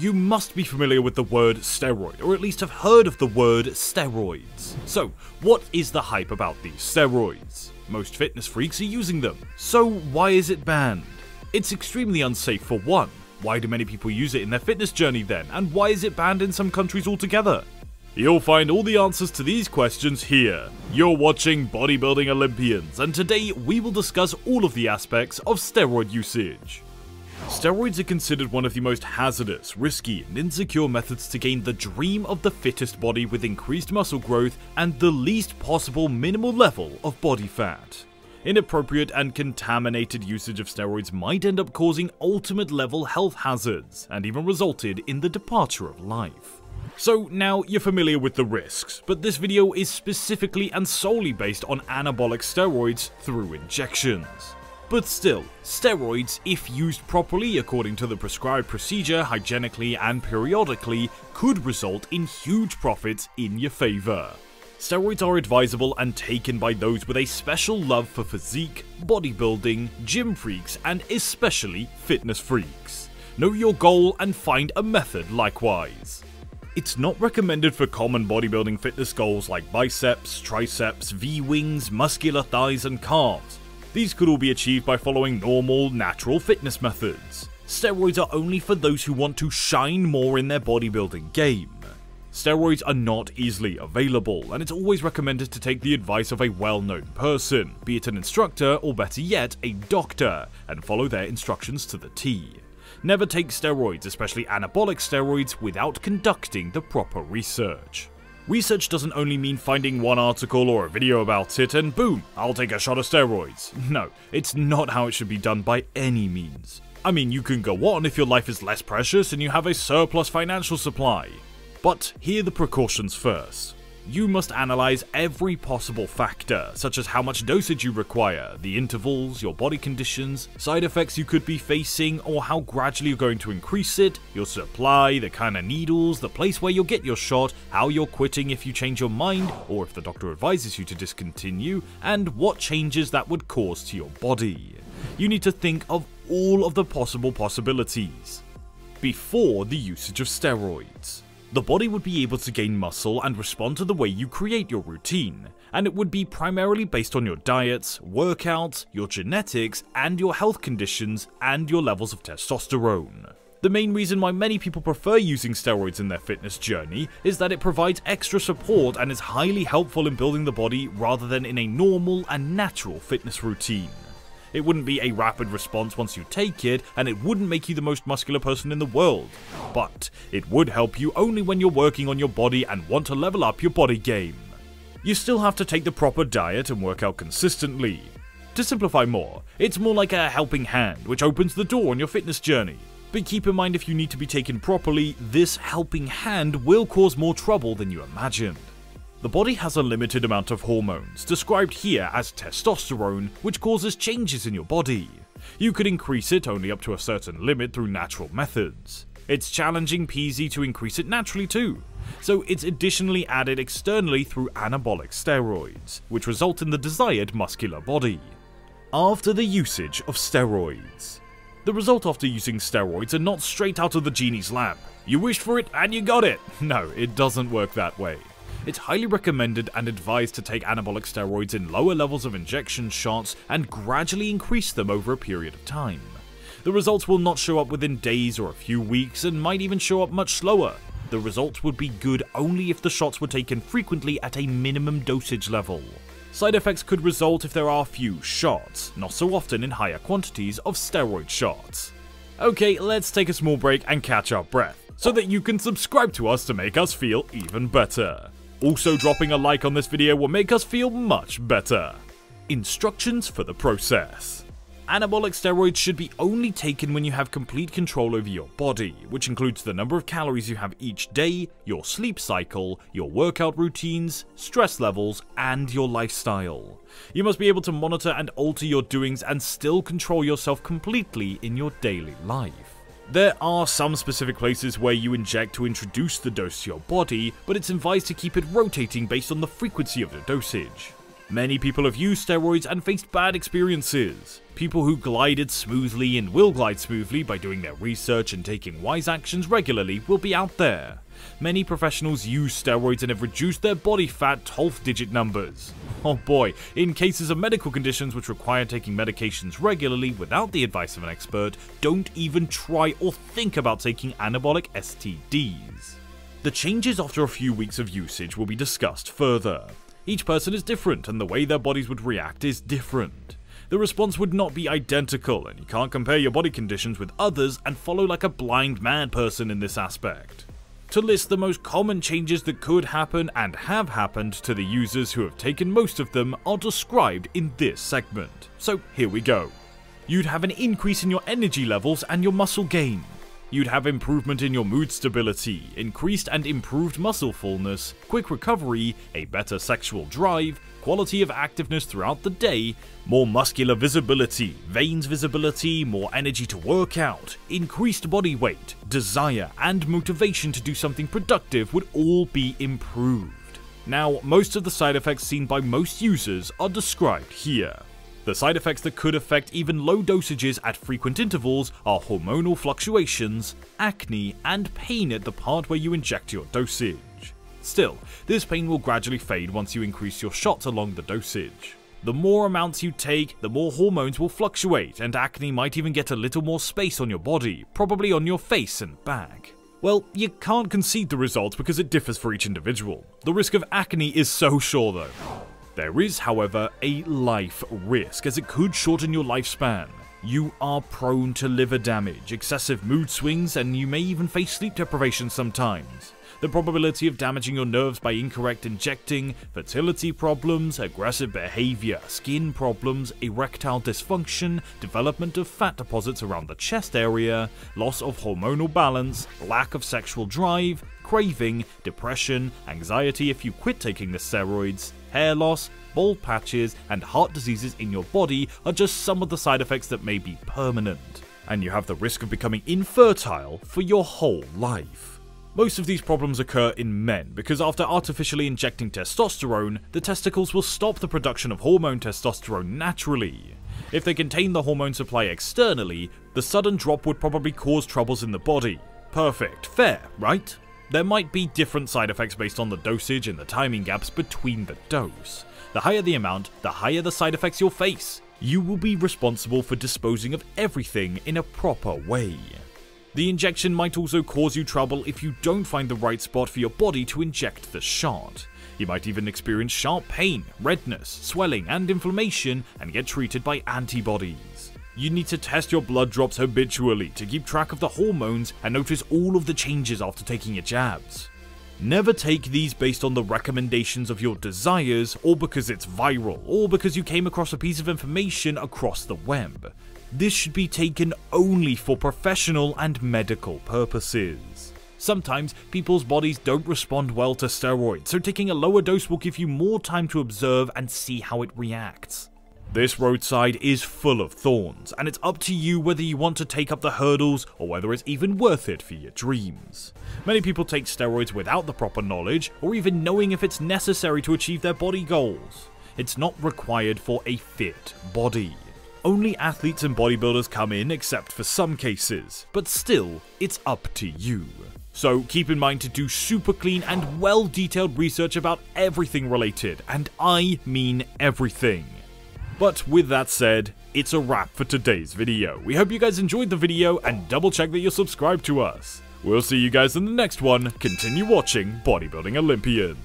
You must be familiar with the word steroid, or at least have heard of the word steroids. So, what is the hype about these steroids? Most fitness freaks are using them. So why is it banned? It's extremely unsafe for one. Why do many people use it in their fitness journey then? And why is it banned in some countries altogether? You'll find all the answers to these questions here. You're watching Bodybuilding Olympians, and today we will discuss all of the aspects of steroid usage. Steroids are considered one of the most hazardous, risky, and insecure methods to gain the dream of the fittest body with increased muscle growth and the least possible minimal level of body fat. Inappropriate and contaminated usage of steroids might end up causing ultimate level health hazards, and even resulted in the departure of life. So now you're familiar with the risks, but this video is specifically and solely based on anabolic steroids through injections. But still, steroids, if used properly according to the prescribed procedure, hygienically and periodically, could result in huge profits in your favor. Steroids are advisable and taken by those with a special love for physique, bodybuilding, gym freaks, and especially fitness freaks. Know your goal and find a method likewise. It's not recommended for common bodybuilding fitness goals like biceps, triceps, V-wings, muscular thighs, and calves. These could all be achieved by following normal, natural fitness methods. Steroids are only for those who want to shine more in their bodybuilding game. Steroids are not easily available, and it's always recommended to take the advice of a well-known person, be it an instructor or better yet, a doctor, and follow their instructions to the T. Never take steroids, especially anabolic steroids, without conducting the proper research. Research doesn't only mean finding one article or a video about it and boom, I'll take a shot of steroids. No, it's not how it should be done by any means. I mean, you can go on if your life is less precious and you have a surplus financial supply. But hear the precautions first. You must analyze every possible factor, such as how much dosage you require, the intervals, your body conditions, side effects you could be facing or how gradually you're going to increase it, your supply, the kind of needles, the place where you'll get your shot, how you're quitting if you change your mind or if the doctor advises you to discontinue, and what changes that would cause to your body. You need to think of all of the possible possibilities before the usage of steroids. The body would be able to gain muscle and respond to the way you create your routine, and it would be primarily based on your diets, workouts, your genetics, and your health conditions, and your levels of testosterone. The main reason why many people prefer using steroids in their fitness journey is that it provides extra support and is highly helpful in building the body rather than in a normal and natural fitness routine. It wouldn't be a rapid response once you take it, and it wouldn't make you the most muscular person in the world. But it would help you only when you're working on your body and want to level up your body game. You still have to take the proper diet and work out consistently. To simplify more, it's more like a helping hand which opens the door on your fitness journey. But keep in mind, if you need to be taken properly, this helping hand will cause more trouble than you imagined. The body has a limited amount of hormones, described here as testosterone, which causes changes in your body. You could increase it only up to a certain limit through natural methods. It's challenging peasy to increase it naturally too, so it's additionally added externally through anabolic steroids, which result in the desired muscular body. After the usage of steroids. The result after using steroids are not straight out of the genie's lamp. You wished for it and you got it. No, it doesn't work that way. It's highly recommended and advised to take anabolic steroids in lower levels of injection shots and gradually increase them over a period of time. The results will not show up within days or a few weeks and might even show up much slower. The results would be good only if the shots were taken frequently at a minimum dosage level. Side effects could result if there are few shots, not so often in higher quantities of steroid shots. Okay, let's take a small break and catch our breath, so that you can subscribe to us to make us feel even better. Also, dropping a like on this video will make us feel much better. Instructions for the process. Anabolic steroids should be only taken when you have complete control over your body, which includes the number of calories you have each day, your sleep cycle, your workout routines, stress levels, and your lifestyle. You must be able to monitor and alter your doings and still control yourself completely in your daily life. There are some specific places where you inject to introduce the dose to your body, but it's advised to keep it rotating based on the frequency of the dosage. Many people have used steroids and faced bad experiences. People who glided smoothly and will glide smoothly by doing their research and taking wise actions regularly will be out there. Many professionals use steroids and have reduced their body fat 12-digit numbers. Oh boy, in cases of medical conditions which require taking medications regularly without the advice of an expert, don't even try or think about taking anabolic STDs. The changes after a few weeks of usage will be discussed further. Each person is different and the way their bodies would react is different. The response would not be identical, and you can't compare your body conditions with others and follow like a blind mad person in this aspect. To list the most common changes that could happen and have happened to the users who have taken most of them are described in this segment. So here we go. You'd have an increase in your energy levels and your muscle gain. You'd have improvement in your mood stability, increased and improved muscle fullness, quick recovery, a better sexual drive, quality of activeness throughout the day, more muscular visibility, veins visibility, more energy to work out, increased body weight, desire, and motivation to do something productive would all be improved. Now, most of the side effects seen by most users are described here. The side effects that could affect even low dosages at frequent intervals are hormonal fluctuations, acne, and pain at the part where you inject your dosage. Still, this pain will gradually fade once you increase your shots along the dosage. The more amounts you take, the more hormones will fluctuate, and acne might even get a little more space on your body, probably on your face and back. Well, you can't concede the results because it differs for each individual. The risk of acne is so sure though. There is, however, a life risk, as it could shorten your lifespan. You are prone to liver damage, excessive mood swings, and you may even face sleep deprivation sometimes. The probability of damaging your nerves by incorrect injecting, fertility problems, aggressive behavior, skin problems, erectile dysfunction, development of fat deposits around the chest area, loss of hormonal balance, lack of sexual drive, craving, depression, anxiety if you quit taking the steroids, hair loss, bald patches, and heart diseases in your body are just some of the side effects that may be permanent, and you have the risk of becoming infertile for your whole life. Most of these problems occur in men because after artificially injecting testosterone, the testicles will stop the production of hormone testosterone naturally. If they contain the hormone supply externally, the sudden drop would probably cause troubles in the body. Perfect, fair, right? There might be different side effects based on the dosage and the timing gaps between the dose. The higher the amount, the higher the side effects you'll face. You will be responsible for disposing of everything in a proper way. The injection might also cause you trouble if you don't find the right spot for your body to inject the shot. You might even experience sharp pain, redness, swelling, and inflammation and get treated by antibodies. You need to test your blood drops habitually to keep track of the hormones and notice all of the changes after taking your jabs. Never take these based on the recommendations of your desires, or because it's viral, or because you came across a piece of information across the web. This should be taken only for professional and medical purposes. Sometimes people's bodies don't respond well to steroids, so taking a lower dose will give you more time to observe and see how it reacts. This roadside is full of thorns, and it's up to you whether you want to take up the hurdles or whether it's even worth it for your dreams. Many people take steroids without the proper knowledge or even knowing if it's necessary to achieve their body goals. It's not required for a fit body. Only athletes and bodybuilders come in except for some cases, but still, it's up to you. So keep in mind to do super clean and well detailed research about everything related, and I mean everything. But with that said, it's a wrap for today's video. We hope you guys enjoyed the video and double check that you're subscribed to us. We'll see you guys in the next one. Continue watching Bodybuilding Olympians.